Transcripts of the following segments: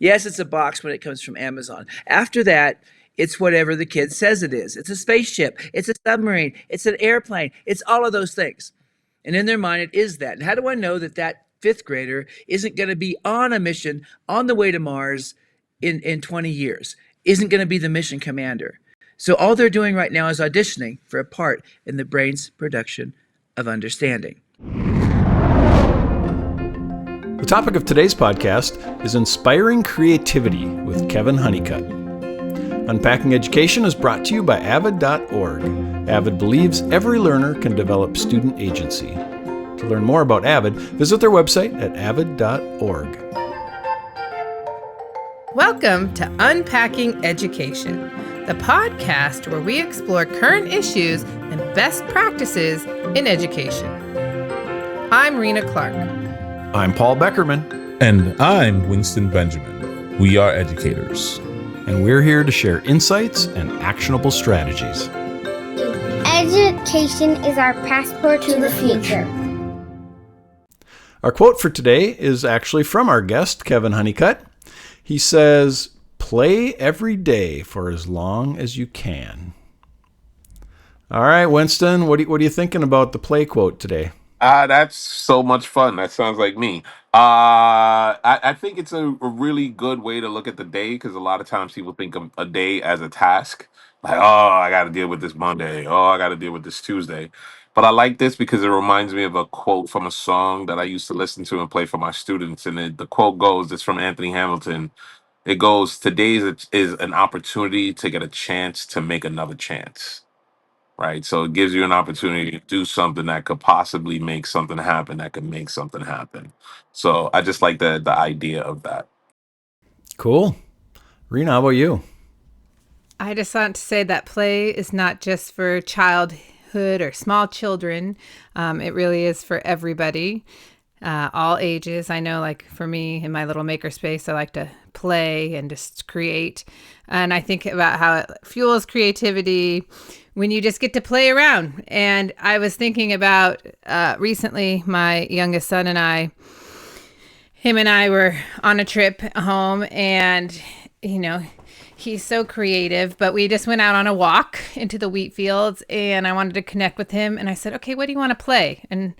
Yes, it's a box when it comes from Amazon. After that, it's whatever the kid says it is. It's a spaceship, it's a submarine, it's an airplane, it's all of those things. And in their mind, it is that. And how do I know that that fifth grader isn't going to be on a mission on the way to Mars in 20 years? Isn't going to be the mission commander. So all they're doing right now is auditioning for a part in the brain's production of understanding. The topic of today's podcast is Inspiring Creativity with Kevin Honeycutt. Unpacking Education is brought to you by Avid.org. Avid believes every learner can develop student agency. To learn more about Avid, visit their website at avid.org. Welcome to Unpacking Education, the podcast where we explore current issues and best practices in education. I'm Rena Clark. I'm Paul Beckerman. And I'm Winston Benjamin. We are educators. And we're here to share insights and actionable strategies. Education is our passport to the future. Our quote for today is actually from our guest, Kevin Honeycutt. He says, "Play every day for as long as you can." All right, Winston, what are you thinking about the play quote today? That's so much fun. That sounds like me. I think it's a really good way to look at the day because a lot of times people think of a day as a task. Like, oh, I got to deal with this Monday. Oh, I got to deal with this Tuesday. But I like this because it reminds me of a quote from a song that I used to listen to and play for my students. And the quote goes, it's from Anthony Hamilton. It goes, "Today is an opportunity to get a chance to make another chance." Right. So it gives you an opportunity to do something that could possibly make something happen, that could make something happen. So I just like the idea of that. Cool. Rena, how about you? I just want to say that play is not just for childhood or small children. It really is for everybody, all ages. I know, like for me in my little makerspace, I like to play and just create. And I think about how it fuels creativity when you just get to play around. And I was thinking about recently, my youngest son and him and I were on a trip home, and, he's so creative, but we just went out on a walk into the wheat fields, and I wanted to connect with him. And I said, okay, what do you want to play? And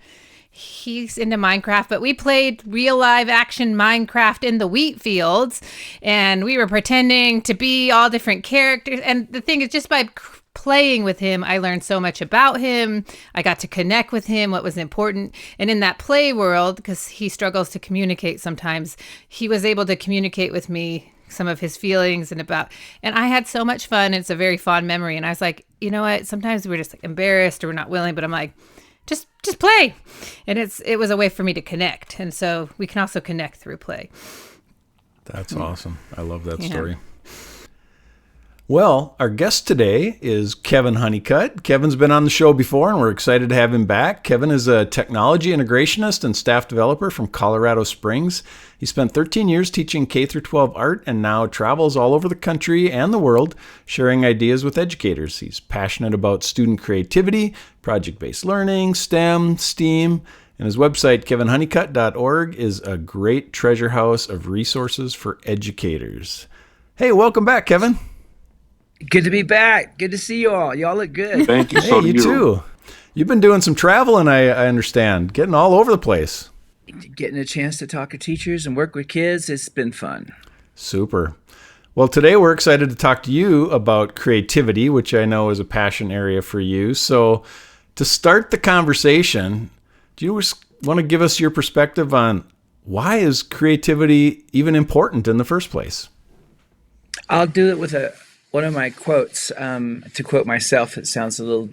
he's into Minecraft, but we played real live action Minecraft in the wheat fields, and we were pretending to be all different characters. And the thing is, just by playing with him, I learned so much about him. I got to connect with him, what was important. And in that play world, because he struggles to communicate sometimes, he was able to communicate with me some of his feelings and I had so much fun. It's a very fond memory. And I was like, you know what? Sometimes we're just like embarrassed or we're not willing, but I'm like, just play. And it was a way for me to connect. And so we can also connect through play. That's awesome. I love that story. Well, our guest today is Kevin Honeycutt. Kevin's been on the show before, and we're excited to have him back. Kevin is a technology integrationist and staff developer from Colorado Springs. He spent 13 years teaching K-12 art and now travels all over the country and the world, sharing ideas with educators. He's passionate about student creativity, project-based learning, STEM, STEAM, and his website, kevinhoneycutt.org, is a great treasure house of resources for educators. Hey, welcome back, Kevin. Good to be back. Good to see you all. Y'all look good. Thank you. Hey, you too. You've been doing some traveling, I understand, getting all over the place. Getting a chance to talk to teachers and work with kids, it's been fun. Super. Well, today we're excited to talk to you about creativity, which I know is a passion area for you. So to start the conversation, do you want to give us your perspective on why is creativity even important in the first place? I'll do it with one of my quotes. To quote myself, it sounds a little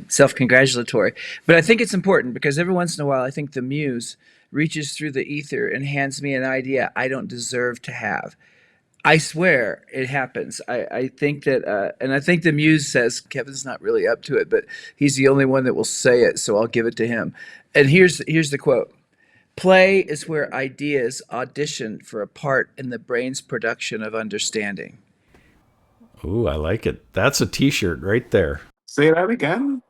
self-congratulatory, but I think it's important because every once in a while, I think the muse reaches through the ether and hands me an idea I don't deserve to have. I swear it happens. I think that, and I think the muse says, Kevin's not really up to it, but he's the only one that will say it, so I'll give it to him. And here's the quote. "Play is where ideas audition for a part in the brain's production of understanding." Ooh, I like it. That's a t-shirt right there. Say that again.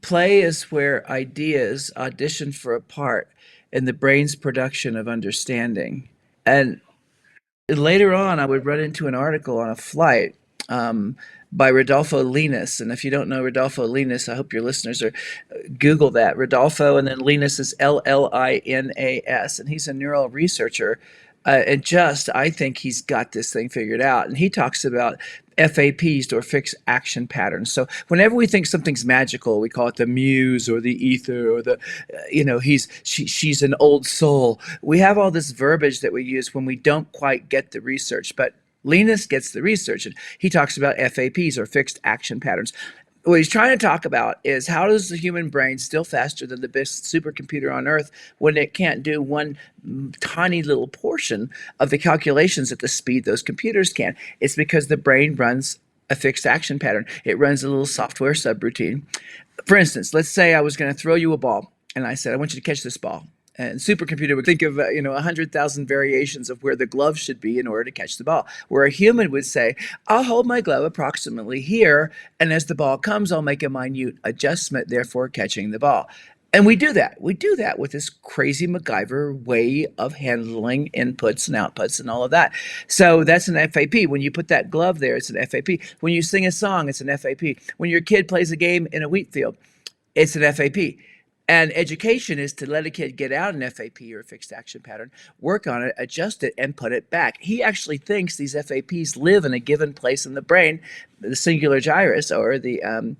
Play is where ideas audition for a part in the brain's production of understanding. And Later on, I would run into an article on a flight um, by Rodolfo Linus. And if you don't know Rodolfo Linus, I hope your listeners are Google that. Rodolfo, and then Linus is Linas, and he's a neural researcher. And just, I think he's got this thing figured out. And he talks about FAPs, or fixed action patterns. So whenever we think something's magical, we call it the muse or the ether or the, she's an old soul. We have all this verbiage that we use when we don't quite get the research, but Linus gets the research, and he talks about FAPs, or fixed action patterns. What he's trying to talk about is, how does the human brain still faster than the best supercomputer on earth when it can't do one tiny little portion of the calculations at the speed those computers can? It's because the brain runs a fixed action pattern. It runs a little software subroutine. For instance, let's say I was going to throw you a ball, and I said, I want you to catch this ball. And supercomputer would think of 100,000 variations of where the glove should be in order to catch the ball. Where a human would say, I'll hold my glove approximately here, and as the ball comes, I'll make a minute adjustment, therefore catching the ball. And we do that. We do that with this crazy MacGyver way of handling inputs and outputs and all of that. So that's an FAP. When you put that glove there, it's an FAP. When you sing a song, it's an FAP. When your kid plays a game in a wheat field, it's an FAP. And education is to let a kid get out an FAP, or a fixed action pattern, work on it, adjust it, and put it back. He actually thinks these FAPs live in a given place in the brain, the singular gyrus, or the and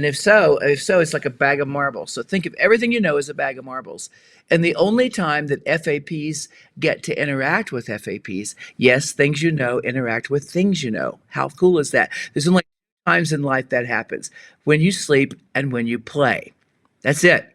if so, it's like a bag of marbles. So think of everything you know as a bag of marbles. And the only time that FAPs get to interact with FAPs, yes, things you know interact with things you know. How cool is that? There's only two times in life that happens: when you sleep and when you play. That's it.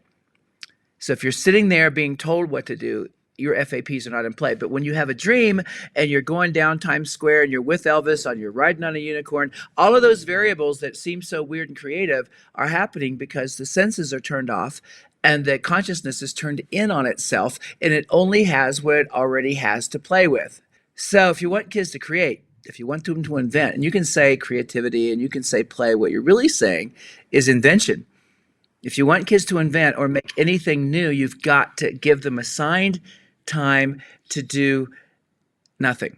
So if you're sitting there being told what to do, your FAPs are not in play. But when you have a dream and you're going down Times Square and you're with Elvis, and you're riding on a unicorn, all of those variables that seem so weird and creative are happening because the senses are turned off and the consciousness is turned in on itself, and it only has what it already has to play with. So if you want kids to create, if you want them to invent, and you can say creativity and you can say play, what you're really saying is invention. If you want kids to invent or make anything new, you've got to give them assigned time to do nothing.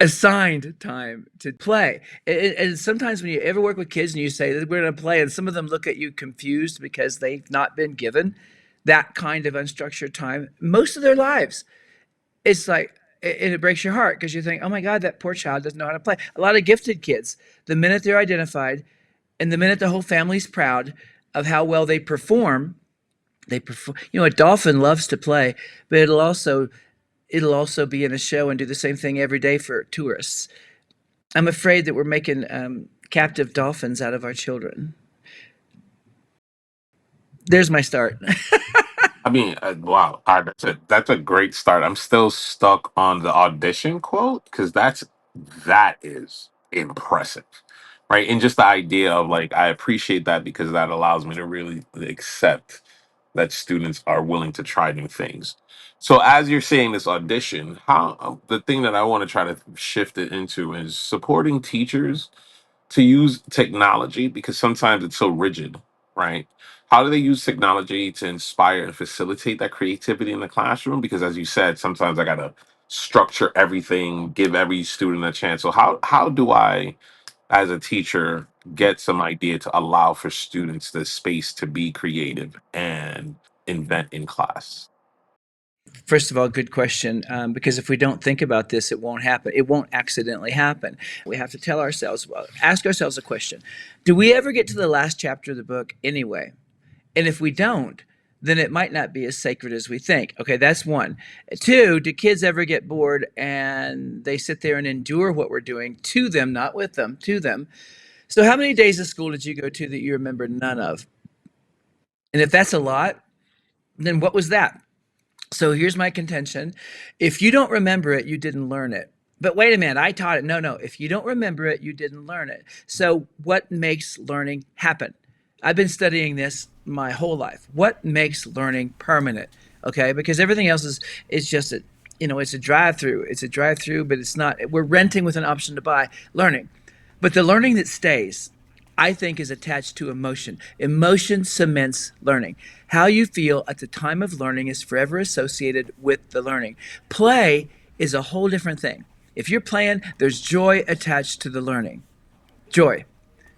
Assigned time to play. And sometimes when you ever work with kids and you say, we're going to play, and some of them look at you confused because they've not been given that kind of unstructured time most of their lives. It's like, and it breaks your heart because you think, oh my God, that poor child doesn't know how to play. A lot of gifted kids, the minute they're identified and the minute the whole family's proud of how well they perform. A dolphin loves to play, but it'll also be in a show and do the same thing every day for tourists. I'm afraid that we're making captive dolphins out of our children. There's my start. I mean, wow, that's a great start. I'm still stuck on the audition quote because that is impressive, right? And just the idea of, like, I appreciate that because that allows me to really accept that students are willing to try new things. So as you're saying this audition, how the thing that I want to try to shift it into is supporting teachers to use technology, because sometimes it's so rigid, right? How do they use technology to inspire and facilitate that creativity in the classroom? Because as you said, sometimes I gotta structure everything, give every student a chance. So how do I, as a teacher, get some idea to allow for students the space to be creative and invent in class? First of all, good question, because if we don't think about this, it won't happen. It won't accidentally happen. We have to tell ourselves, well, ask ourselves a question. Do we ever get to the last chapter of the book anyway? And if we don't, then it might not be as sacred as we think. Okay, that's one. Two, do kids ever get bored and they sit there and endure what we're doing to them, not with them, to them? So how many days of school did you go to that you remember none of? And if that's a lot, then what was that? So here's my contention. If you don't remember it, you didn't learn it. But wait a minute, I taught it. No, no. If you don't remember it, you didn't learn it. So what makes learning happen? I've been studying this my whole life. What makes learning permanent? Okay, because everything else is just it's a drive-through. It's a drive-through, but it's not. We're renting with an option to buy learning. But the learning that stays, I think, is attached to emotion. Emotion cements learning. How you feel at the time of learning is forever associated with the learning. Play is a whole different thing. If you're playing, there's joy attached to the learning. Joy.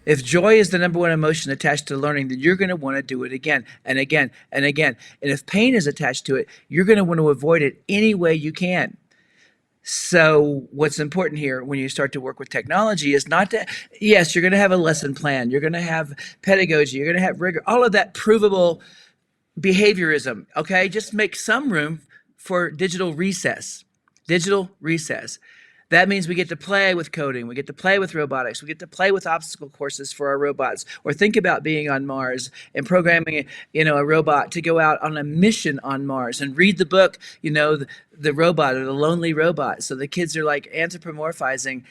If joy is the number one emotion attached to learning, then you're going to want to do it again and again and again. And if pain is attached to it, you're going to want to avoid it any way you can. So what's important here when you start to work with technology is not to, yes, you're going to have a lesson plan, you're going to have pedagogy, you're going to have rigor, all of that provable behaviorism. Okay, just make some room for digital recess. Digital recess. That means we get to play with coding, we get to play with robotics, we get to play with obstacle courses for our robots, or think about being on Mars and programming, a robot to go out on a mission on Mars and read the book, the robot or the lonely robot. So the kids are like anthropomorphizing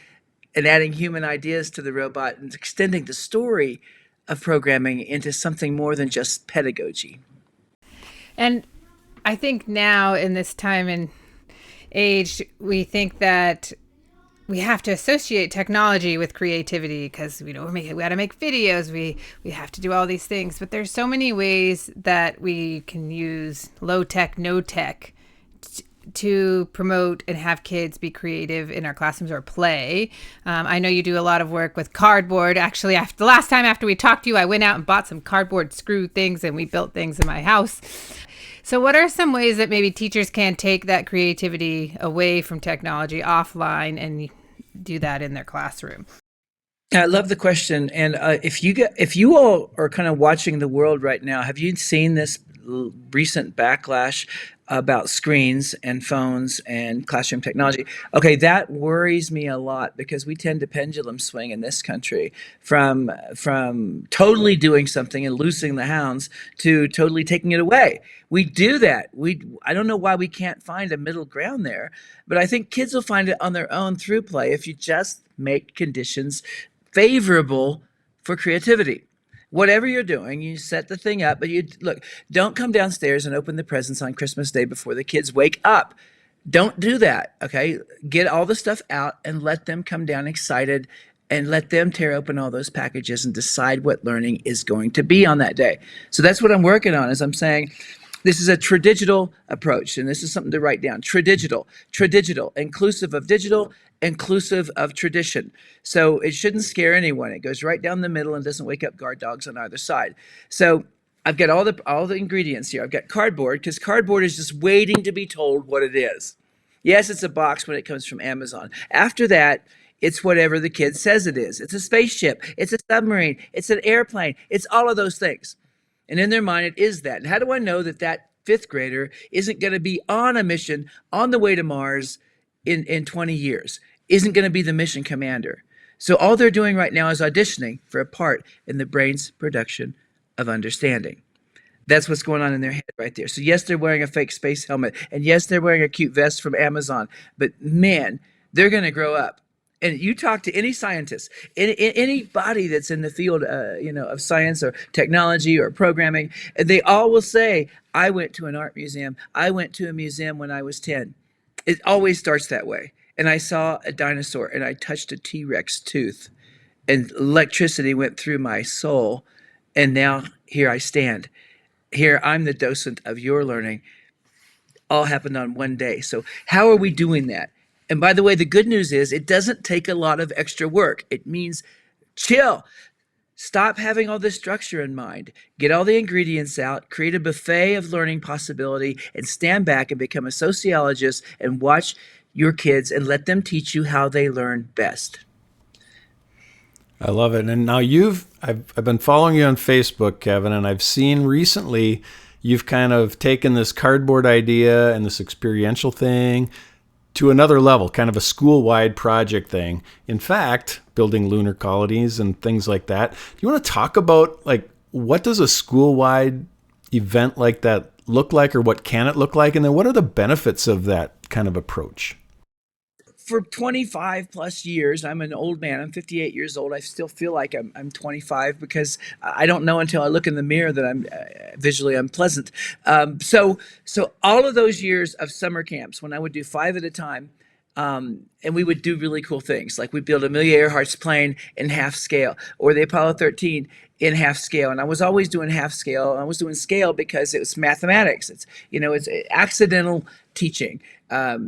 and adding human ideas to the robot and extending the story of programming into something more than just pedagogy. And I think now in this time and age, we think that we have to associate technology with creativity because we got to make videos. We have to do all these things, but there's so many ways that we can use low tech, no tech to promote and have kids be creative in our classrooms or play. I know you do a lot of work with cardboard. Actually, the last time after we talked to you, I went out and bought some cardboard screw things and we built things in my house. So what are some ways that maybe teachers can take that creativity away from technology offline and do that in their classroom? I love the question. And if you all are kind of watching the world right now, have you seen this recent backlash about screens and phones and classroom technology? Okay, that worries me a lot because we tend to pendulum swing in this country from totally doing something and loosing the hounds to totally taking it away. We do that. I don't know why we can't find a middle ground there, but I think kids will find it on their own through play if you just make conditions favorable for creativity. Whatever you're doing, you set the thing up, but don't come downstairs and open the presents on Christmas Day before the kids wake up. Don't do that, okay? Get all the stuff out and let them come down excited and let them tear open all those packages and decide what learning is going to be on that day. So that's what I'm working on, is I'm saying, this is a tradigital approach, and this is something to write down. Tradigital, inclusive of digital, inclusive of tradition. So it shouldn't scare anyone. It goes right down the middle and doesn't wake up guard dogs on either side. So I've got all the ingredients here. I've got cardboard, because cardboard is just waiting to be told what it is. Yes, it's a box when it comes from Amazon. After that, it's whatever the kid says it is. It's a spaceship. It's a submarine. It's an airplane. It's all of those things. And in their mind, it is that. And how do I know that that fifth grader isn't going to be on a mission on the way to Mars in 20 years, isn't going to be the mission commander? So all they're doing right now is auditioning for a part in the brain's production of understanding. That's what's going on in their head right there. So yes, they're wearing a fake space helmet. And yes, they're wearing a cute vest from Amazon. But man, they're going to grow up. And you talk to any scientist, anybody that's in the field, of science or technology or programming, and they all will say, I went to an art museum. I went to a museum when I was 10. It always starts that way. And I saw a dinosaur and I touched a T-Rex tooth and electricity went through my soul. And now here I stand. Here I'm the docent of your learning. All happened on one day. So how are we doing that? And by the way, the good news is it doesn't take a lot of extra work. It means chill. Stop having all this structure in mind. Get all the ingredients out, create a buffet of learning possibility, and stand back and become a sociologist and watch your kids and let them teach you how they learn best. I love it. And now I've been following you on Facebook, Kevin, and I've seen recently you've kind of taken this cardboard idea and this experiential thing to another level, kind of a school-wide project thing. In fact, building lunar colonies and things like that. Do you want to talk about, what does a school-wide event like that look like, or what can it look like? And then what are the benefits of that kind of approach? For 25 plus years, I'm an old man. I'm 58 years old. I still feel like I'm 25 because I don't know until I look in the mirror that I'm visually unpleasant. So all of those years of summer camps, when I would do 5 at a time, And we would do really cool things. Like we built Amelia Earhart's plane in half scale, or the Apollo 13 in half scale. And I was always doing half scale. I was doing scale because it was mathematics. It's accidental teaching.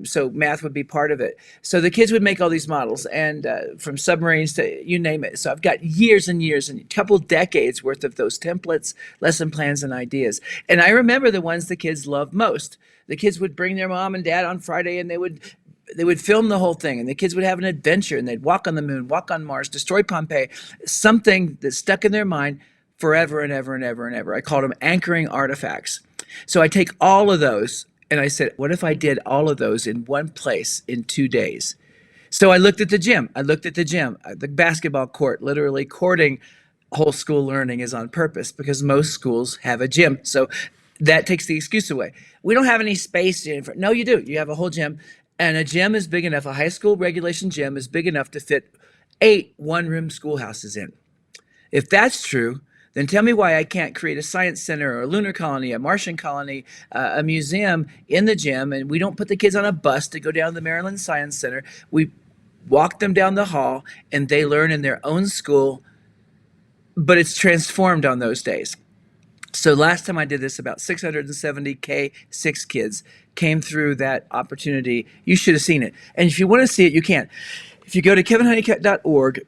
So math would be part of it. So the kids would make all these models, and from submarines to you name it. So I've got years and years and a couple decades worth of those templates, lesson plans, and ideas. And I remember the ones the kids loved most. The kids would bring their mom and dad on Friday, and they would film the whole thing, and the kids would have an adventure, and they'd walk on the moon, walk on Mars, destroy Pompeii, something that stuck in their mind forever and ever and ever and ever. I called them anchoring artifacts. So I take all of those, and I said, what if I did all of those in one place in 2 days? So I looked at the gym. The basketball court, literally courting whole school learning is on purpose because most schools have a gym. So that takes the excuse away. We don't have any space. No, you do. You have a whole gym. And a gym is big enough, a high school regulation gym is big enough to fit 8 one-room schoolhouses in. If that's true, then tell me why I can't create a science center or a lunar colony, a Martian colony, a museum in the gym, and we don't put the kids on a bus to go down to the Maryland Science Center. We walk them down the hall, and they learn in their own school, but it's transformed on those days. So last time I did this, about 670 K6 kids came through that opportunity. You should have seen it. And if you want to see it, you can. If you go to kevinhoneycutt.org,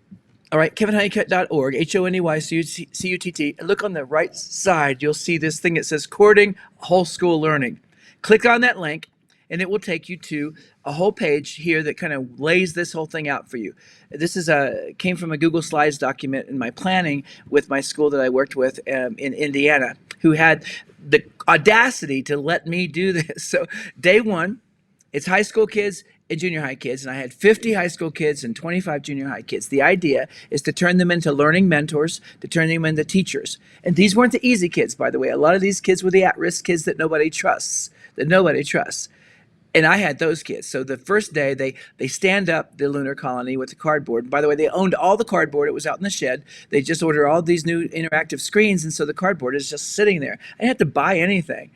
all right, kevinhoneycutt.org, HONEYCUTT, and look on the right side, you'll see this thing that says Courting Whole School Learning. Click on that link, and it will take you to a whole page here that kind of lays this whole thing out for you. This came from a Google Slides document in my planning with my school that I worked with in Indiana, who had the audacity to let me do this. So day one, it's high school kids and junior high kids, and I had 50 high school kids and 25 junior high kids. The idea is to turn them into learning mentors, to turn them into teachers. And these weren't the easy kids, by the way. A lot of these kids were the at-risk kids that nobody trusts. And I had those kids. So the first day, they stand up the lunar colony with the cardboard. And by the way, they owned all the cardboard. It was out in the shed. They just ordered all these new interactive screens, and so the cardboard is just sitting there. I didn't have to buy anything.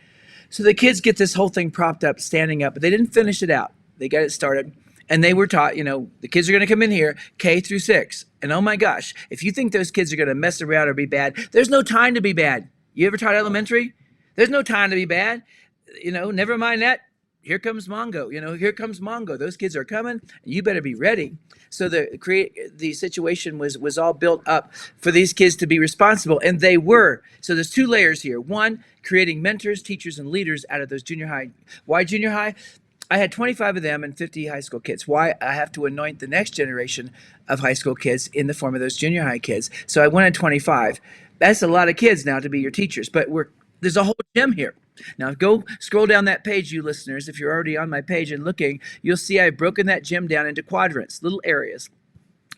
So the kids get this whole thing propped up, standing up, but they didn't finish it out. They got it started, and they were taught, the kids are going to come in here, K through 6. And oh my gosh, if you think those kids are going to mess around or be bad, there's no time to be bad. You ever taught elementary? There's no time to be bad. Never mind that. Here comes Mongo. Here comes Mongo. Those kids are coming, and you better be ready. So the situation was all built up for these kids to be responsible, and they were. So there's 2 layers here. One, creating mentors, teachers, and leaders out of those junior high. Why junior high? I had 25 of them and 50 high school kids. Why? I have to anoint the next generation of high school kids in the form of those junior high kids. So I wanted 25. That's a lot of kids now to be your teachers, but there's a whole gym here. Now go scroll down that page, you listeners. If you're already on my page and looking, you'll see I've broken that gym down into quadrants, little areas.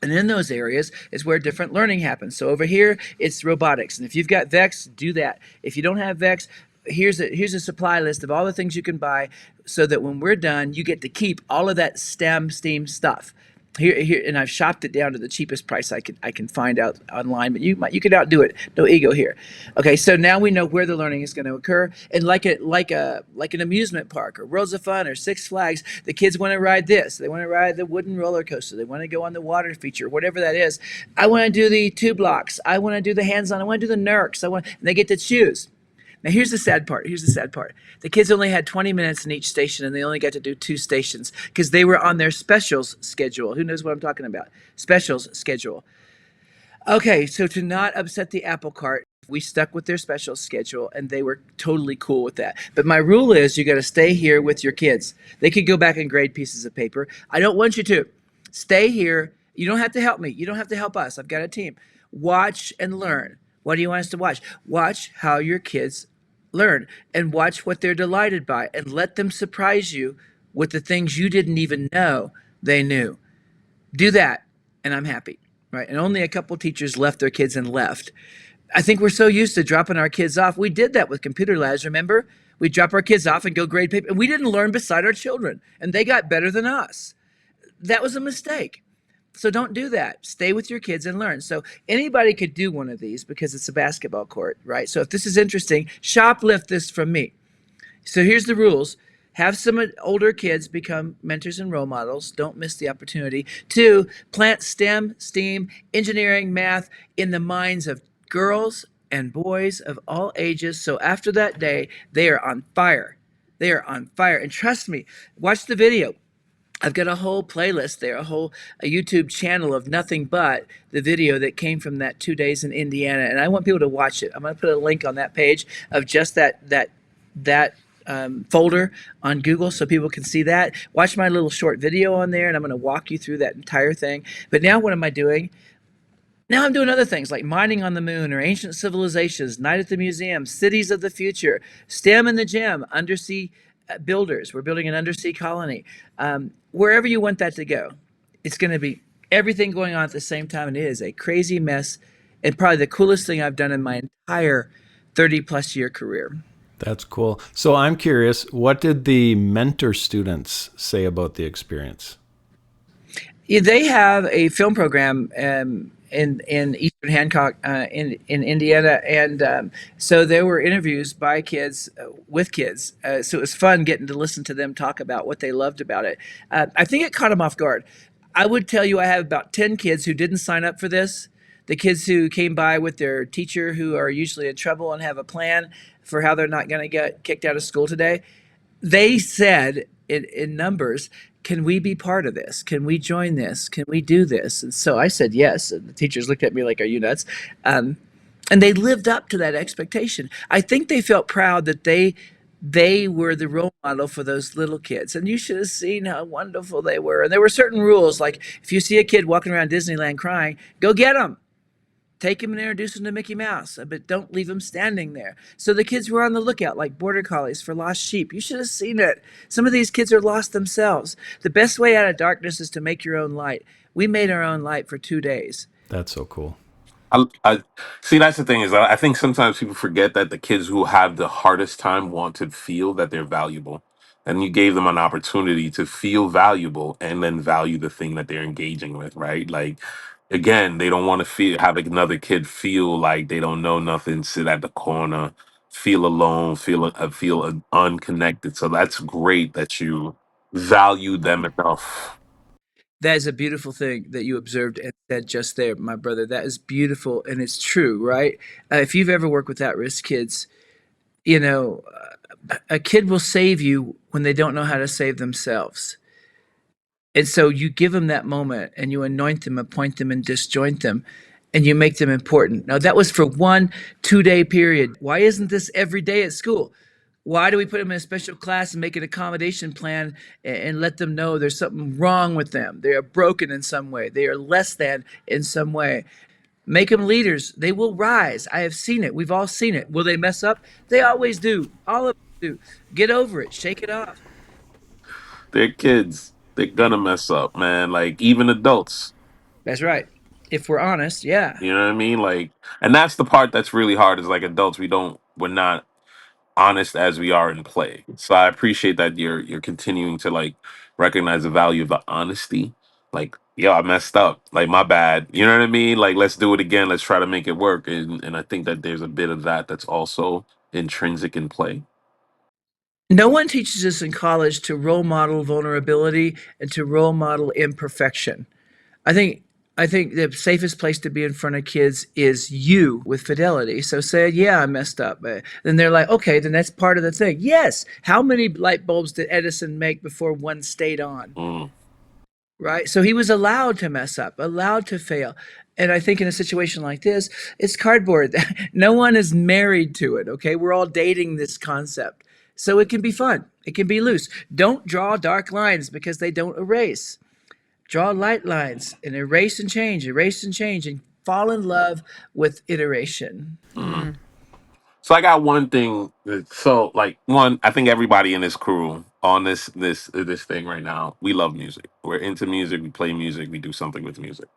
And in those areas is where different learning happens. So over here, it's robotics. And if you've got VEX, do that. If you don't have VEX, here's a supply list of all the things you can buy so that when we're done, you get to keep all of that STEM stuff. Here, and I've shopped it down to the cheapest price I can find out online, but you can outdo it. No ego here. Okay, so now we know where the learning is going to occur, and like an amusement park or Worlds of Fun or Six Flags, the kids want to ride this. They want to ride the wooden roller coaster. They want to go on the water feature, whatever that is. I want to do the 2 blocks. I want to do the hands-on. I want to do the NERCs. And they get to choose. Now, here's the sad part. The kids only had 20 minutes in each station, and they only got to do 2 stations because they were on their specials schedule. Who knows what I'm talking about? Specials schedule. Okay, so to not upset the apple cart, we stuck with their special schedule, and they were totally cool with that. But my rule is you got to stay here with your kids. They could go back and grade pieces of paper. I don't want you to. Stay here. You don't have to help me. You don't have to help us. I've got a team. Watch and learn. What do you want us to watch? Watch how your kids learn and watch what they're delighted by, and let them surprise you with the things you didn't even know they knew. Do that, and I'm happy, right? And only a couple teachers left their kids and left. I think we're so used to dropping our kids off. We did that with computer labs, remember? We'd drop our kids off and go grade paper, and we didn't learn beside our children, and they got better than us. That was a mistake. So don't do that. Stay with your kids and learn. So anybody could do one of these because it's a basketball court, right? So if this is interesting, shoplift this from me. So here's the rules. have some older kids become mentors and role models. Don't miss the opportunity. Two, plant STEM, STEAM, engineering, math in the minds of girls and boys of all ages. So after that day, they are on fire. They are on fire. And trust me, watch the video. I've got a whole playlist there, a YouTube channel of nothing but the video that came from that 2 days in Indiana, and I want people to watch it. I'm going to put a link on that page of just that folder on Google so people can see that. Watch my little short video on there, and I'm going to walk you through that entire thing. But now, what am I doing? Now I'm doing other things like mining on the moon or ancient civilizations, night at the museum, cities of the future, STEM in the gym, undersea builders. We're building an undersea colony. Wherever you want that to go, it's going to be everything going on at the same time. And it is a crazy mess and probably the coolest thing I've done in my entire 30 plus year career. That's cool. So I'm curious, what did the mentor students say about the experience? Yeah, they have a film program in Eastern Hancock in Indiana, and so there were interviews by kids with kids. So it was fun getting to listen to them talk about what they loved about it. I think it caught them off guard. I would tell you I have about 10 kids who didn't sign up for this. The kids who came by with their teacher who are usually in trouble and have a plan for how they're not going to get kicked out of school today, they said in numbers, can we be part of this? Can we join this? Can we do this? And so I said yes. And the teachers looked at me like, are you nuts? And they lived up to that expectation. I think they felt proud that they were the role model for those little kids. And you should have seen how wonderful they were. And there were certain rules, like if you see a kid walking around Disneyland crying, go get them. Take him and introduce him to Mickey Mouse, but don't leave him standing there. So the kids were on the lookout like border collies for lost sheep. You should have seen it. Some of these kids are lost themselves. The best way out of darkness is to make your own light. We made our own light for 2 days. That's so cool. I see. That's the thing is, I think sometimes people forget that the kids who have the hardest time want to feel that they're valuable, and you gave them an opportunity to feel valuable and then value the thing that they're engaging with, right? Like, again, they don't want to feel have another kid feel like they don't know nothing, sit at the corner, feel alone, feel unconnected. So that's great that you value them enough. That is a beautiful thing that you observed and said just there, my brother. That is beautiful and it's true, right? If you've ever worked with at-risk kids, you know, a kid will save you when they don't know how to save themselves. And so you give them that moment and you anoint them, appoint them, and disjoint them, and you make them important. Now, that was for 1 2 day period. Why isn't this every day at school? Why do we put them in a special class and make an accommodation plan and let them know there's something wrong with them? They are broken in some way, they are less than in some way. Make them leaders. They will rise. I have seen it. We've all seen it. Will they mess up? They always do. All of them do. Get over it. Shake it off. They're kids. They're gonna mess up, man. Like even adults. That's right. If we're honest, yeah. You know what I mean? Like, and that's the part that's really hard is like adults, we're not honest as we are in play. So I appreciate that you're continuing to like recognize the value of the honesty. Like, yo, I messed up. Like, my bad. You know what I mean? Like, let's do it again. Let's try to make it work. And I think that there's a bit of that that's also intrinsic in play. No one teaches us in college to role model vulnerability and to role model imperfection. I think I think the safest place to be in front of kids is you with fidelity. So say, yeah, I messed up. Then they're like, okay, then that's part of the thing. Yes. How many light bulbs did Edison make before one stayed on? Mm. Right. So he was allowed to mess up, allowed to fail. And I think in a situation like this, it's cardboard. No one is married to it. Okay. We're all dating this concept. So it can be fun. It can be loose. Don't draw dark lines because they don't erase. Draw light lines and erase and change, and fall in love with iteration. Mm. So I got one thing. So like one, I think everybody in this crew on this thing right now, we love music. We're into music. We play music. We do something with music.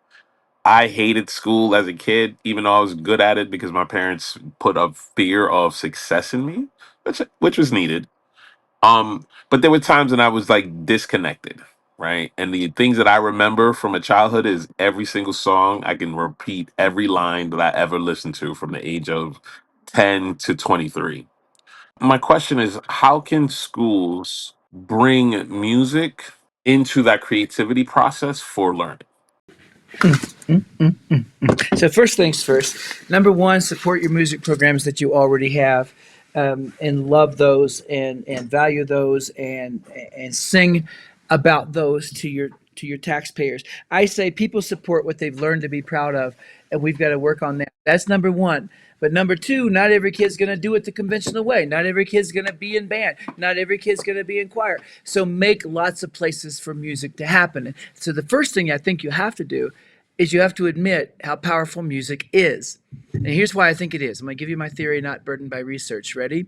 I hated school as a kid, even though I was good at it because my parents put a fear of success in me, which was needed. But there were times when I was like disconnected, right? And the things that I remember from a childhood is every single song. I can repeat every line that I ever listened to from the age of 10 to 23. My question is, how can schools bring music into that creativity process for learning? So first things first. Number one, support your music programs that you already have, and love those, and value those, and sing about those to your taxpayers. I say people support what they've learned to be proud of, and we've got to work on that. That's number one. But number two, not every kid's going to do it the conventional way. Not every kid's going to be in band. Not every kid's going to be in choir. So make lots of places for music to happen. So the first thing I think you have to do is you have to admit how powerful music is. And here's why I think it is. I'm going to give you my theory, not burdened by research. Ready?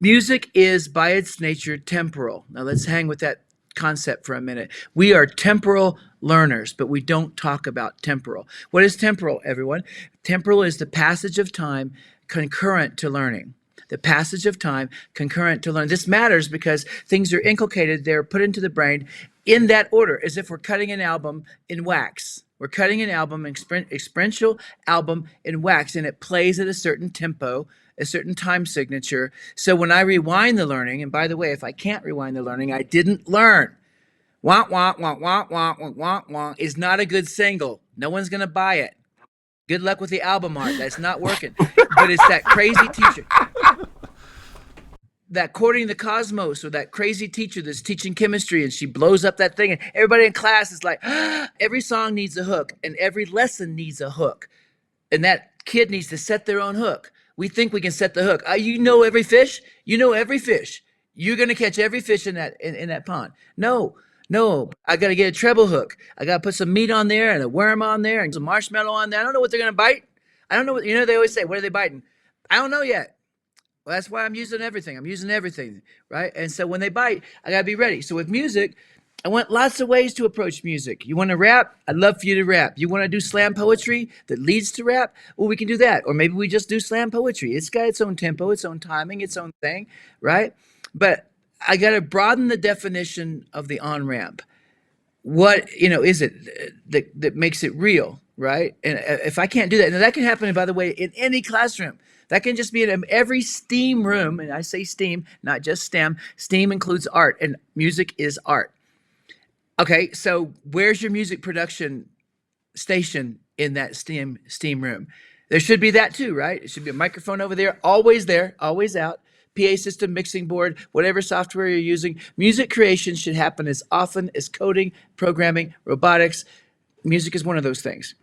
Music is by its nature temporal. Now let's hang with that concept for a minute. We are temporal learners, but we don't talk about temporal. What is temporal, everyone? Temporal is the passage of time concurrent to learning. The passage of time concurrent to learn. This matters because things are inculcated, they're put into the brain in that order, as if we're cutting an album in wax. We're cutting an album, an experiential album in wax, and it plays at a certain tempo, a certain time signature. So when I rewind the learning, and by the way, if I can't rewind the learning, I didn't learn. Wah, wah, wah, wah, wah, wah, wah, wah is not a good single. No one's going to buy it. Good luck with the album art. That's not working. But it's that crazy teacher, that Courting the Cosmos, or that crazy teacher that's teaching chemistry, and she blows up that thing, and everybody in class is like, every song needs a hook, and every lesson needs a hook. And that kid needs to set their own hook. We think we can set the hook. You know every fish. You know every fish. You're gonna catch every fish in that pond. No, no. I gotta get a treble hook. I gotta put some meat on there and a worm on there and some marshmallow on there. I don't know what they're gonna bite. I don't know what they always say. What are they biting? I don't know yet. Well, that's why I'm using everything. I'm using everything, right? And so when they bite, I gotta be ready. So with music, I want lots of ways to approach music. You want to rap? I'd love for you to rap. You want to do slam poetry that leads to rap? Well, we can do that. Or maybe we just do slam poetry. It's got its own tempo, its own timing, its own thing, right? But I got to broaden the definition of the on ramp. What is it that makes it real, right? And if I can't do that, now that can happen, by the way, in any classroom. That can just be in every STEAM room, and I say STEAM, not just STEM. STEAM includes art, and music is art. Okay, so where's your music production station in that steam room? There should be that too, right? It should be a microphone over there, always out. PA system, mixing board, whatever software you're using. Music creation should happen as often as coding, programming, robotics. Music is one of those things.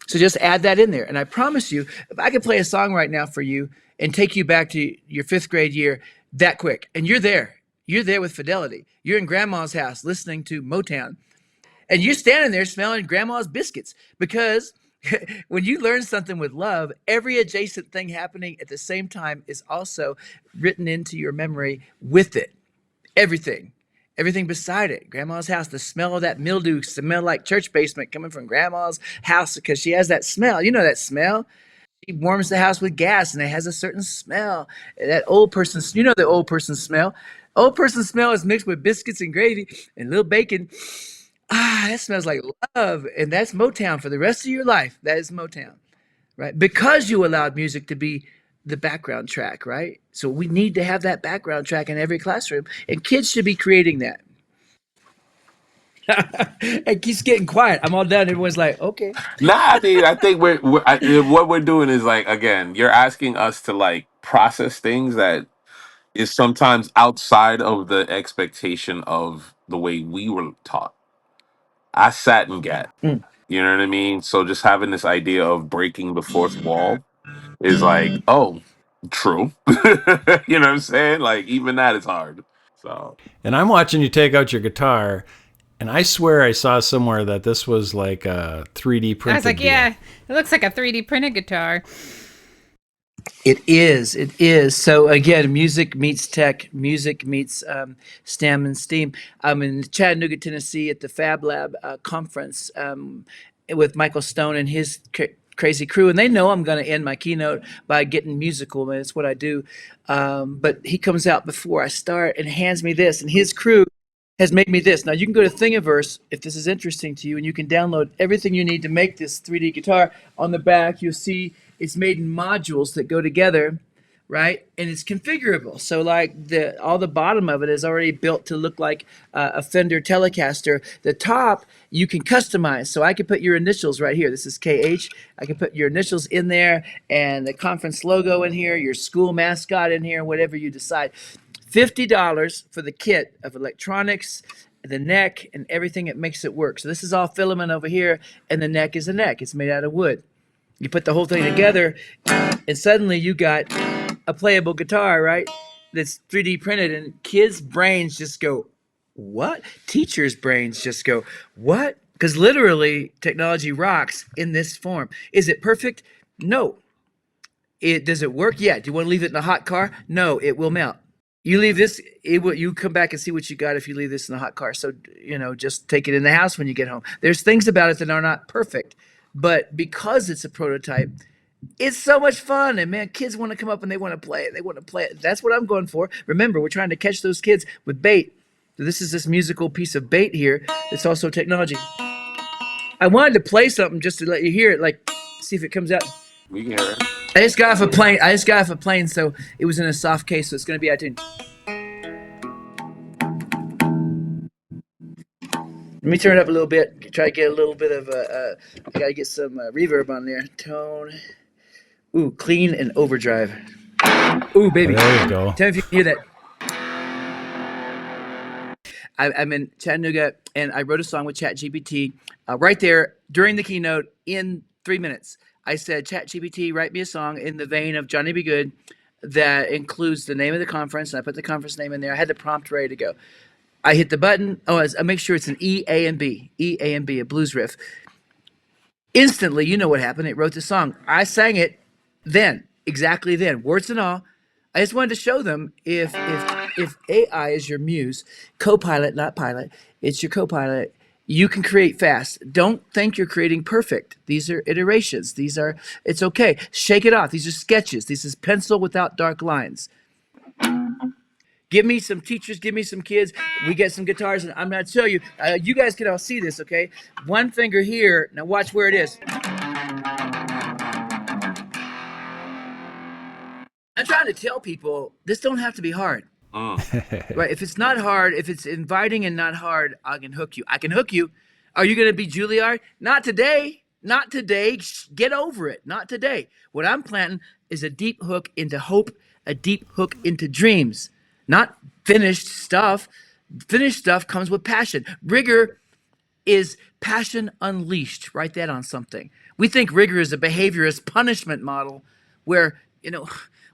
So just add that in there. And I promise you, if I could play a song right now for you and take you back to your 5th grade year that quick, and you're there with fidelity. You're in grandma's house listening to Motown, and you're standing there smelling grandma's biscuits, because when you learn something with love, every adjacent thing happening at the same time is also written into your memory with it. Everything. Everything beside it. Grandma's house, the smell of that mildew, smell like church basement coming from grandma's house, because she has that smell. You know that smell? She warms the house with gas, and it has a certain smell. That old person, the old person smell. Old person smell is mixed with biscuits and gravy and a little bacon. That smells like love. And that's Motown for the rest of your life. That is Motown, right? Because you allowed music to be the background track, right? So we need to have that background track in every classroom, and kids should be creating that. It keeps getting quiet. I'm all done. Everyone's like, okay. Nah, I mean, I think what we're doing is, like, again, you're asking us to, like, process things that is sometimes outside of the expectation of the way we were taught. I sat and get, Mm. you know what I mean? So just having this idea of breaking the fourth wall is like, oh, true. You know what I'm saying? Like, even that is hard. So And I'm watching you take out your guitar, and I swear I saw somewhere that this was like a 3D printed I was like, deal. yeah, it looks like a 3D printed guitar. It is. It is. So again, music meets tech. Music meets STEM and STEAM. I'm in Chattanooga, Tennessee, at the Fab Lab conference with Michael Stone and his crazy crew, and they know I'm going to end my keynote by getting musical. Man, it's what I do. But he comes out before I start and hands me this, and his crew has made me this. Now you can go to Thingiverse if this is interesting to you, and you can download everything you need to make this 3D guitar. On the back, you'll see it's made in modules that go together right? And it's configurable. So like all the bottom of it is already built to look like a Fender Telecaster. The top you can customize. So I could put your initials right here. This is KH. I can put your initials in there and the conference logo in here, your school mascot in here, whatever you decide. $50 for the kit of electronics, the neck, and everything that makes it work. So this is all filament over here, and the neck is a neck. It's made out of wood. You put the whole thing together, and suddenly you got a playable guitar, right? That's 3D printed, and kids' brains just go, what? Teachers' brains just go, what? Because literally, technology rocks in this form. Is it perfect? No. Does it work? Yeah. Do you want to leave it in a hot car? No, it will melt. You leave this, you come back and see what you got if you leave this in a hot car. So, just take it in the house when you get home. There's things about it that are not perfect, but because it's a prototype, it's so much fun. And man, kids want to come up and they want to play it. They want to play it. That's what I'm going for. Remember, we're trying to catch those kids with bait. So this is this musical piece of bait here. It's also technology. I wanted to play something just to let you hear it, like see if it comes out. We can hear it. I just got off a plane, so it was in a soft case, so it's going to be out of tune. Let me turn it up a little bit. Try to get a little bit of I gotta get some reverb on there. Tone. Ooh, clean and overdrive. Ooh, baby. There you go. Tell me if you can hear that. I'm in Chattanooga, and I wrote a song with ChatGPT right there during the keynote in 3 minutes. I said, ChatGPT, write me a song in the vein of Johnny B. Good that includes the name of the conference, and I put the conference name in there. I had the prompt ready to go. I hit the button. I make sure it's an E, A, and B. E, A, and B, a blues riff. Instantly, you know what happened. It wrote the song. I sang it then, exactly then, words and all. I just wanted to show them if AI is your muse, co-pilot, not pilot, it's your co-pilot, you can create fast. Don't think you're creating perfect. These are iterations. It's okay. Shake it off. These are sketches. This is pencil without dark lines. Give me some teachers, give me some kids. We get some guitars, and I'm going to tell you, you guys can all see this, okay? One finger here. Now watch where it is. I'm trying to tell people this don't have to be hard. Right? If it's not hard, if it's inviting and not hard, I can hook you. Are you going to be Juilliard? Not today. Not today. Get over it. Not today. What I'm planting is a deep hook into hope, a deep hook into dreams. Not finished stuff. Finished stuff comes with passion. Rigor is passion unleashed. Write that on something. We think rigor is a behaviorist punishment model where,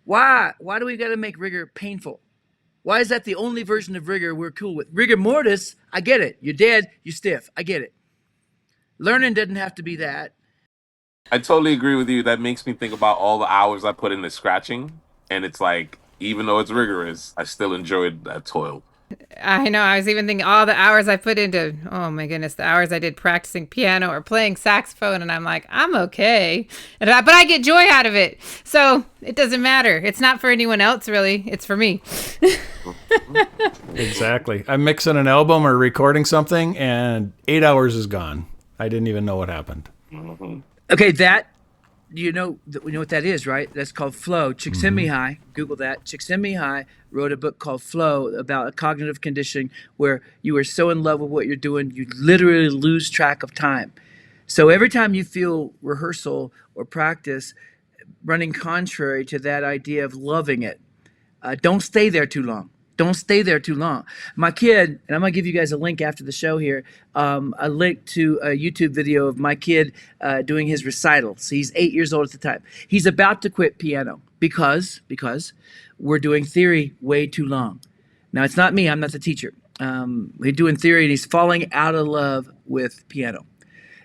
why do we got to make rigor painful? Why is that the only version of rigor we're cool with? Rigor mortis, I get it. You're dead, you're stiff. I get it. Learning doesn't have to be that. I totally agree with you. That makes me think about all the hours I put into scratching. And it's like, even though it's rigorous, I still enjoyed that toil. I know. I was even thinking all the hours I put into, oh my goodness, the hours I did practicing piano or playing saxophone. And I'm like, I'm okay. But I get joy out of it. So it doesn't matter. It's not for anyone else, really. It's for me. Exactly. I'm mixing an album or recording something, and 8 hours is gone. I didn't even know what happened. Okay, that, you know what that is, right? That's called flow. Csikszentmihalyi, Google that. Csikszentmihalyi wrote a book called Flow about a cognitive conditioning where you are so in love with what you're doing, you literally lose track of time. So every time you feel rehearsal or practice running contrary to that idea of loving it, don't stay there too long. Don't stay there too long. My kid, and I'm going to give you guys a link after the show here, a link to a YouTube video of my kid doing his recital. So he's 8 years old at the time. He's about to quit piano because we're doing theory way too long. Now, it's not me. I'm not the teacher. We're doing theory, and he's falling out of love with piano.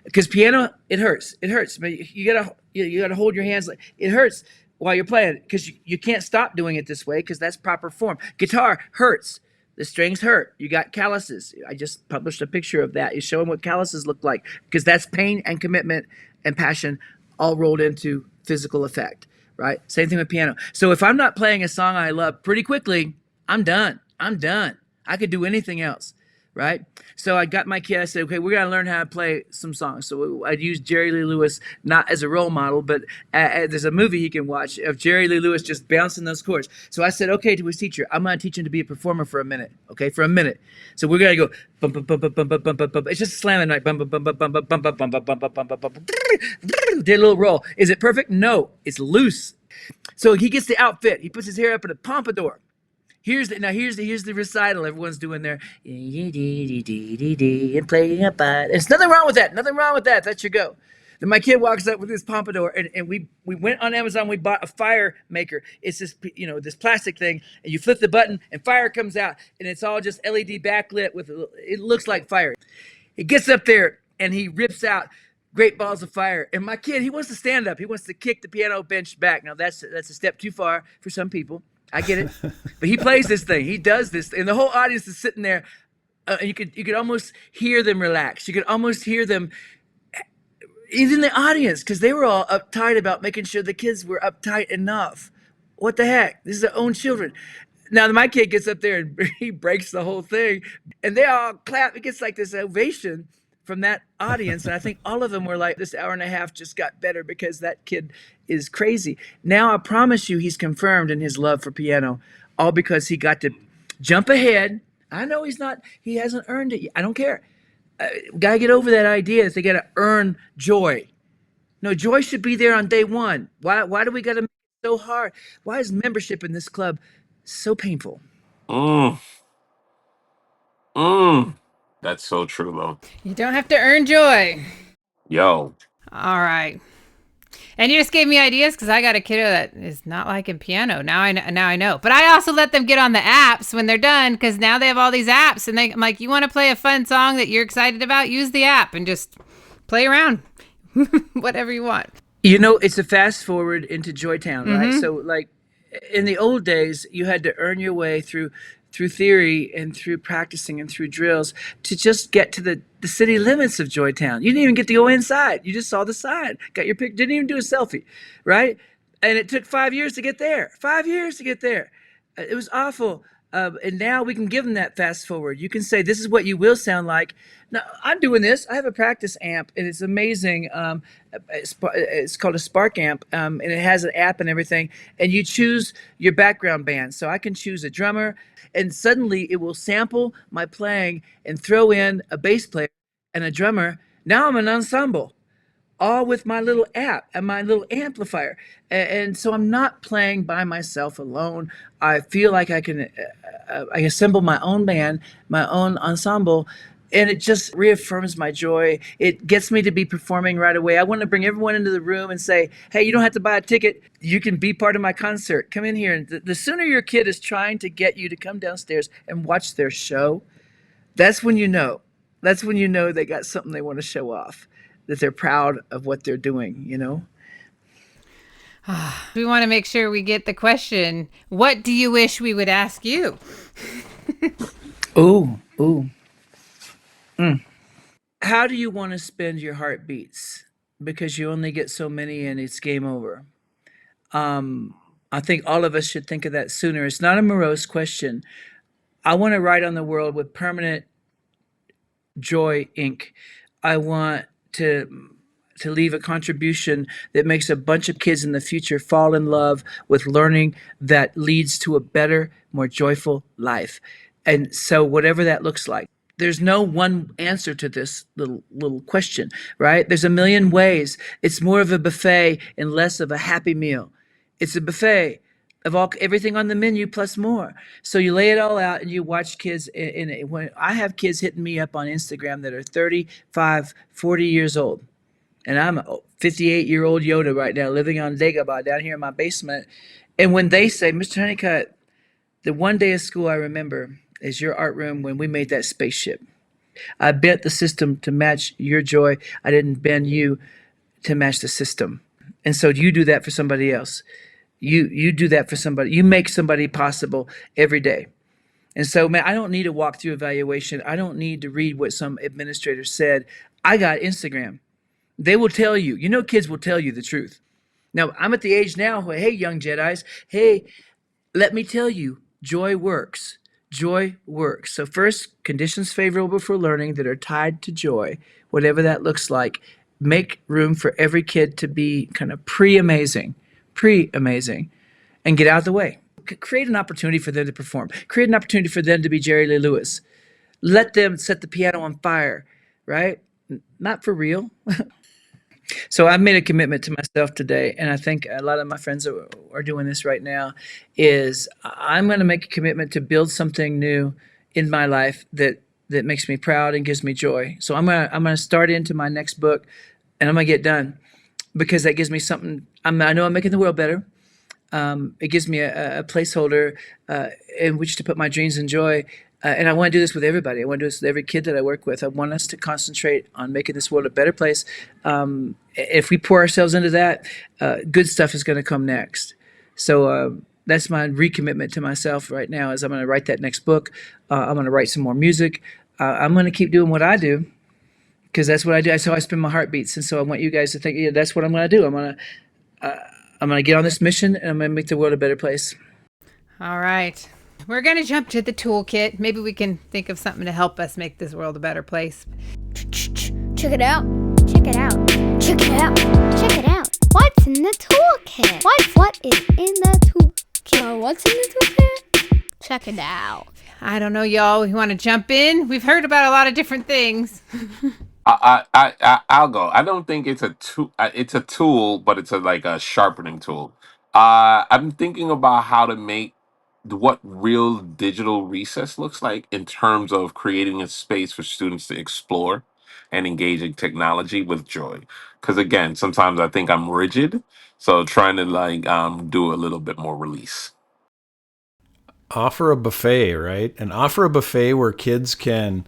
Because piano, it hurts. It hurts. You gotta hold your hands. It hurts while you're playing because you can't stop doing it this way because that's proper form. Guitar hurts. The strings hurt. You got calluses. I just published a picture of that. You show them what calluses look like because that's pain and commitment and passion all rolled into physical effect, right? Same thing with piano. So if I'm not playing a song I love pretty quickly, I'm done. I could do anything else. right? So I got my kid. I said, okay, we're gonna learn how to play some songs. So I'd use Jerry Lee Lewis not as a role model, but there's a movie he can watch of Jerry Lee Lewis just bouncing those chords. So I said, okay, to his teacher, I'm gonna teach him to be a performer for a minute, okay, for a minute. So we're gonna go bum bum bum bum bum bum bum bum bum. It's just slamming like bum bum bum bum bum bum bum bum bum bum bum bum bum bum. Did a little roll. Is it perfect? No, it's loose. So he gets the outfit. He puts his hair up in a pompadour. Here's the recital everyone's doing there. And playing a part. There's nothing wrong with that. Nothing wrong with that. That's your go. Then my kid walks up with his pompadour, and we went on Amazon. We bought a fire maker. It's this this plastic thing, and you flip the button, and fire comes out, and it's all just LED backlit with it looks like fire. He gets up there and he rips out great balls of fire. And my kid, he wants to stand up. He wants to kick the piano bench back. Now that's a step too far for some people. I get it, but he plays this thing. He does this, and the whole audience is sitting there. And you could almost hear them relax. You could almost hear them, even the audience, because they were all uptight about making sure the kids were uptight enough. What the heck? This is their own children. Now my kid gets up there and he breaks the whole thing, and they all clap. It gets like this ovation from that audience, and I think all of them were like, this hour and a half just got better because that kid is crazy. Now I promise you he's confirmed in his love for piano, all because he got to jump ahead. I know he hasn't earned it yet. I don't care. Gotta get over that idea that they gotta earn joy. No, joy should be there on day one. Why do we gotta make it so hard? Why is membership in this club so painful? Mm, mm. That's so true, though. You don't have to earn joy. Yo. All right. And you just gave me ideas because I got a kiddo that is not liking piano. Now I know. But I also let them get on the apps when they're done because now they have all these apps. And I'm like, you want to play a fun song that you're excited about? Use the app and just play around. Whatever you want. It's a fast forward into Joytown, right? Mm-hmm. So like in the old days, you had to earn your way through theory and through practicing and through drills to just get to the city limits of Joytown. You didn't even get to go inside. You just saw the sign, got your pic, didn't even do a selfie, right? And it took 5 years to get there. 5 years to get there. It was awful. And now we can give them that fast forward. You can say, this is what you will sound like. Now, I'm doing this. I have a practice amp, and it's amazing. It's called a Spark amp, and it has an app and everything. And you choose your background band. So I can choose a drummer, and suddenly it will sample my playing and throw in a bass player and a drummer. Now I'm an ensemble, all with my little app and my little amplifier. And so I'm not playing by myself alone. I feel like I can I assemble my own band, my own ensemble, and it just reaffirms my joy. It gets me to be performing right away. I want to bring everyone into the room and say, hey, you don't have to buy a ticket. You can be part of my concert. Come in here. And the sooner your kid is trying to get you to come downstairs and watch their show, that's when you know. That's when you know they got something they want to show off, that they're proud of what they're doing, We want to make sure we get the question, what do you wish we would ask you? Ooh. How do you want to spend your heartbeats? Because you only get so many and it's game over. I think all of us should think of that sooner. It's not a morose question. I want to write on the world with permanent joy ink. I want to leave a contribution that makes a bunch of kids in the future fall in love with learning that leads to a better, more joyful life. And so whatever that looks like, there's no one answer to this little question, right? There's a million ways. It's more of a buffet and less of a happy meal. It's a buffet of everything on the menu plus more. So you lay it all out and you watch kids. When I have kids hitting me up on Instagram that are 35, 40 years old, and I'm a 58-year-old Yoda right now living on Dagobah down here in my basement. And when they say, Mr. Honeycutt, the one day of school I remember is your art room when we made that spaceship. I bent the system to match your joy. I didn't bend you to match the system. And so you do that for somebody else. You do that for somebody. You make somebody possible every day. And so, man, I don't need a walkthrough evaluation. I don't need to read what some administrator said. I got Instagram. They will tell you. Kids will tell you the truth. Now, I'm at the age now where, hey, young Jedis, hey, let me tell you, joy works. Joy works. So first, conditions favorable for learning that are tied to joy, whatever that looks like. Make room for every kid to be kind of pre-amazing, and get out of the way. Create an opportunity for them to perform. Create an opportunity for them to be Jerry Lee Lewis. Let them set the piano on fire, right? Not for real. So I've made a commitment to myself today, and I think a lot of my friends are doing this right now. Is I'm going to make a commitment to build something new in my life that makes me proud and gives me joy. So I'm gonna start into my next book, and I'm gonna get done because that gives me something. I know I'm making the world better. It gives me a placeholder in which to put my dreams and joy. And I want to do this with everybody. I want to do this with every kid that I work with. I want us to concentrate on making this world a better place. If we pour ourselves into that, good stuff is going to come next. So that's my recommitment to myself right now. Is I'm going to write that next book. I'm going to write some more music. I'm going to keep doing what I do because that's what I do. That's how I spend my heartbeats. And so I want you guys to think, yeah, that's what I'm going to do. I'm going to get on this mission and I'm going to make the world a better place. All right. We're going to jump to the toolkit. Maybe we can think of something to help us make this world a better place. Check it out. Check it out. Check it out. Check it out. What's in the toolkit? What is in the toolkit? What's in the toolkit? Check it out. I don't know, y'all. You want to jump in? We've heard about a lot of different things. I'll go. I don't think it's a tool. It's a tool, but it's like a sharpening tool. I'm thinking about how to make what real digital recess looks like in terms of creating a space for students to explore and engage in technology with joy. Because again, sometimes I think I'm rigid, so trying to do a little bit more release. Offer a buffet, right? And offer a buffet where kids can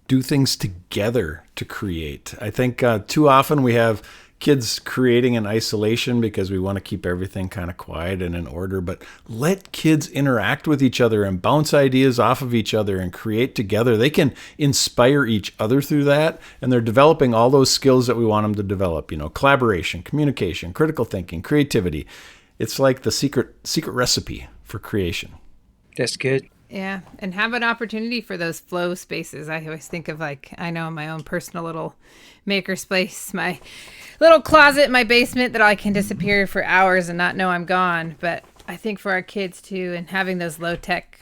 do things together to create. I think too often we have kids creating in isolation because we want to keep everything kind of quiet and in order, but let kids interact with each other and bounce ideas off of each other and create together. They can inspire each other through that, and they're developing all those skills that we want them to develop, collaboration, communication, critical thinking, creativity. It's like the secret recipe for creation. That's good. Yeah, and have an opportunity for those flow spaces. I always think of I know my own personal little maker space, my little closet in my basement that I can disappear for hours and not know I'm gone. But I think for our kids too, and having those low tech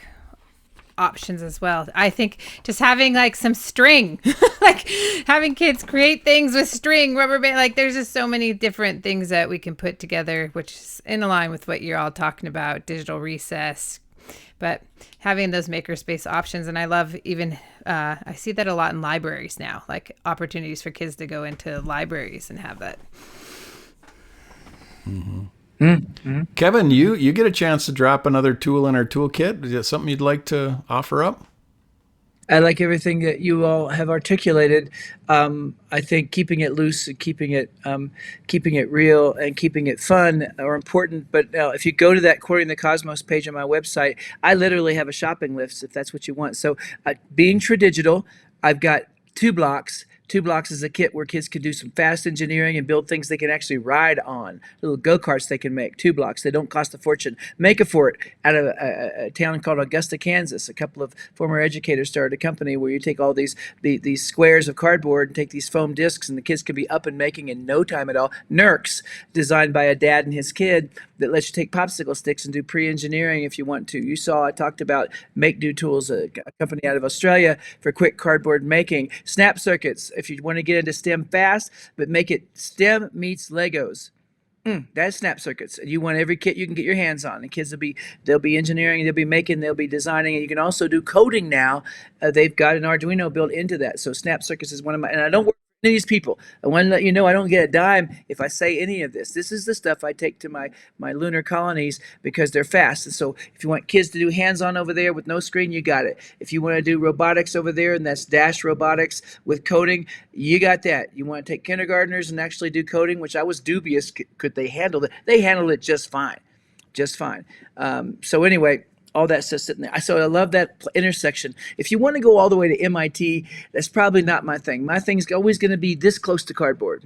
options as well. I think just having some string, like having kids create things with string, rubber band, there's just so many different things that we can put together, which is in line with what you're all talking about, digital recess. But having those makerspace options, and I love even, I see that a lot in libraries now, like opportunities for kids to go into libraries and have that. Mm-hmm. Mm-hmm. Kevin, you get a chance to drop another tool in our toolkit. Is that something you'd like to offer up? I like everything that you all have articulated. I think keeping it loose and keeping it real and keeping it fun are important. But if you go to that Querying the Cosmos page on my website, I literally have a shopping list if that's what you want. So being tradigital, I've got 2 blocks. 2 blocks is a kit where kids can do some fast engineering and build things they can actually ride on. Little go-karts they can make. 2 blocks. They don't cost a fortune. Make a Fort out of a town called Augusta, Kansas. A couple of former educators started a company where you take all these squares of cardboard and take these foam discs, and the kids can be up and making in no time at all. Nerks, designed by a dad and his kid, that lets you take popsicle sticks and do pre-engineering if you want to. You saw I talked about Make Do Tools, a company out of Australia for quick cardboard making. Snap Circuits, if you want to get into STEM fast, but make it STEM meets Legos. That's Snap Circuits. You want every kit you can get your hands on. The kids they'll be engineering, they'll be making, they'll be designing, and you can also do coding now. They've got an Arduino built into that. So Snap Circuits is one of my, and I don't work for any of these people. I want to let you know I don't get a dime if I say any of this. This is the stuff I take to my lunar colonies because they're fast. And so if you want kids to do hands-on over there with no screen, you got it. If you want to do robotics over there, and that's Dash Robotics with coding, you got that. You want to take kindergartners and actually do coding, which I was dubious could they handle it. They handled it just fine, just fine. So anyway, all that stuff sitting there. So I love that intersection. If you want to go all the way to MIT, that's probably not my thing. My thing's always going to be this close to cardboard,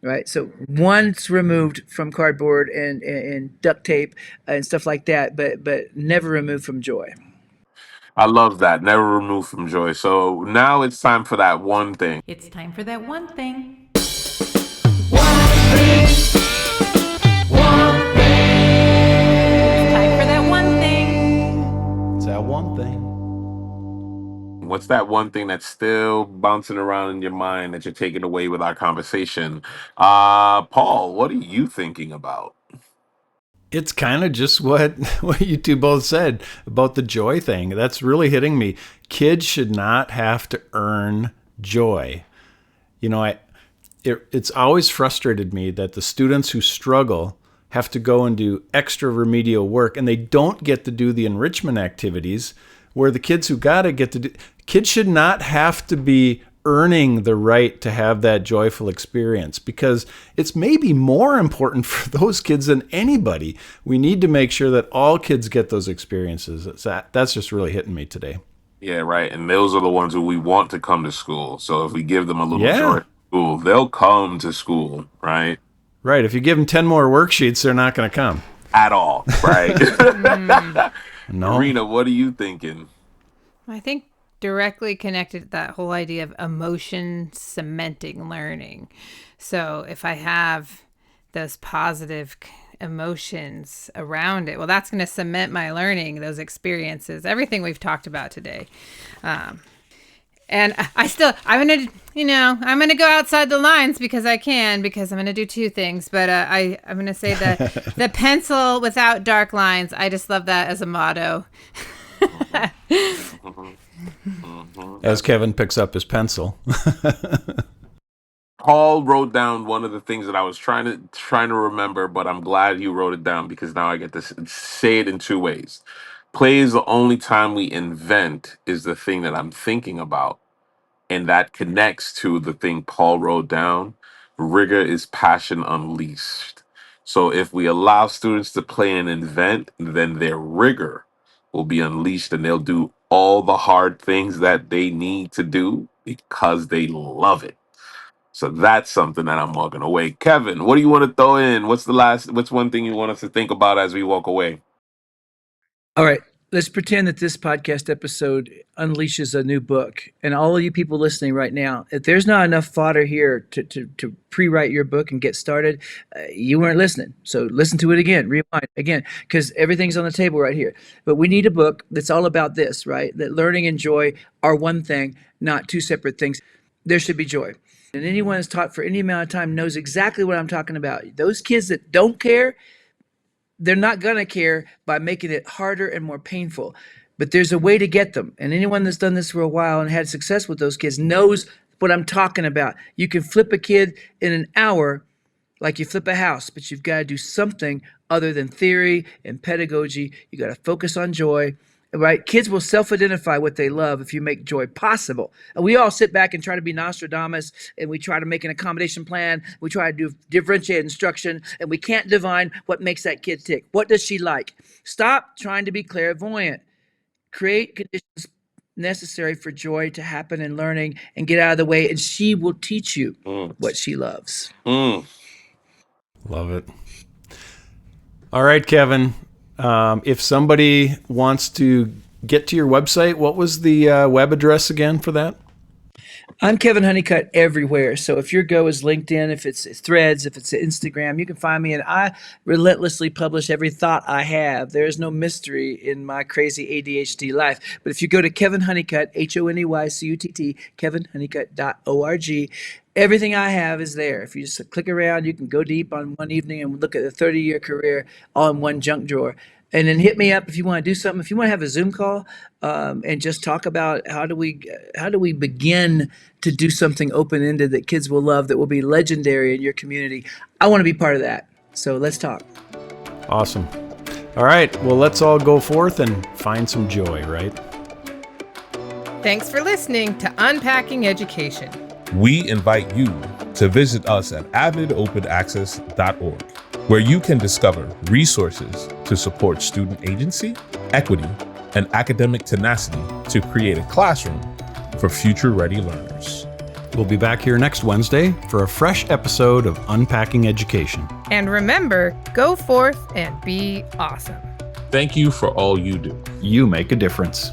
right? So once removed from cardboard and duct tape and stuff like that, but never removed from joy. I love that. Never removed from joy. So now it's time for that one thing. It's time for that one thing. Time for that one thing. It's that one thing. What's that one thing that's still bouncing around in your mind that you're taking away with our conversation? Paul, what are you thinking about? It's kind of just what you two both said about the joy thing. That's really hitting me. Kids should not have to earn joy. You know, it's always frustrated me that the students who struggle have to go and do extra remedial work, and they don't get to do the enrichment activities where the kids who got to get to do. Kids should not have to be earning the right to have that joyful experience, because it's maybe more important for those kids than anybody. We need to make sure that all kids get those experiences. That's just really hitting me today. Yeah, right. And those are the ones who we want to come to school. So if we give them a little joy Yeah. at school, they'll come to school, right? Right. If you give them 10 more worksheets, they're not going to come. At all, right? No. Marina, what are you thinking? I think directly connected to that whole idea of emotion cementing learning. So if I have those positive emotions around it, well, that's going to cement my learning, those experiences, everything we've talked about today. And I'm going to go outside the lines because I'm going to do two things. But I'm going to say that the pencil without dark lines, I just love that as a motto. As Kevin picks up his pencil. Paul wrote down one of the things that I was trying to remember, but I'm glad you wrote it down because now I get to say it in two ways. Play is the only time we invent is the thing that I'm thinking about. And that connects to the thing Paul wrote down. Rigor is passion unleashed. So if we allow students to play and invent, then their rigor will be unleashed and they'll do all the hard things that they need to do because they love it. So that's something that I'm walking away. Kevin, what do you want to throw in? What's one thing you want us to think about as we walk away? All right. Let's pretend that this podcast episode unleashes a new book. And all of you people listening right now, if there's not enough fodder here to pre-write your book and get started, you weren't listening. So listen to it again, rewind again, because everything's on the table right here. But we need a book that's all about this, right? That learning and joy are one thing, not two separate things. There should be joy. And anyone who's taught for any amount of time knows exactly what I'm talking about. Those kids that don't care, they're not going to care by making it harder and more painful. But there's a way to get them. And anyone that's done this for a while and had success with those kids knows what I'm talking about. You can flip a kid in an hour like you flip a house, but you've got to do something other than theory and pedagogy. You got to focus on joy. Right? Kids will self-identify what they love if you make joy possible. And we all sit back and try to be Nostradamus, and we try to make an accommodation plan. We try to do differentiated instruction, and we can't divine what makes that kid tick. What does she like? Stop trying to be clairvoyant. Create conditions necessary for joy to happen in learning and get out of the way, and she will teach you what she loves. Love it. All right, Kevin. If somebody wants to get to your website, what was the web address again for that? I'm Kevin Honeycutt everywhere. So if your go is LinkedIn, if it's Threads, if it's Instagram, you can find me. And I relentlessly publish every thought I have. There is no mystery in my crazy ADHD life. But if you go to Kevin Honeycutt, HONEYCUTT, kevinhoneycutt.org, everything I have is there. If you just click around, you can go deep on one evening and look at a 30-year career all in one junk drawer. And then hit me up if you want to do something. If you want to have a Zoom call and just talk about how do we begin to do something open-ended that kids will love, that will be legendary in your community. I want to be part of that. So let's talk. Awesome. All right. Well, let's all go forth and find some joy, right? Thanks for listening to Unpacking Education. We invite you to visit us at avidopenaccess.org, where you can discover resources to support student agency, equity, and academic tenacity to create a classroom for future-ready learners. We'll be back here next Wednesday for a fresh episode of Unpacking Education. And remember, go forth and be awesome. Thank you for all you do. You make a difference.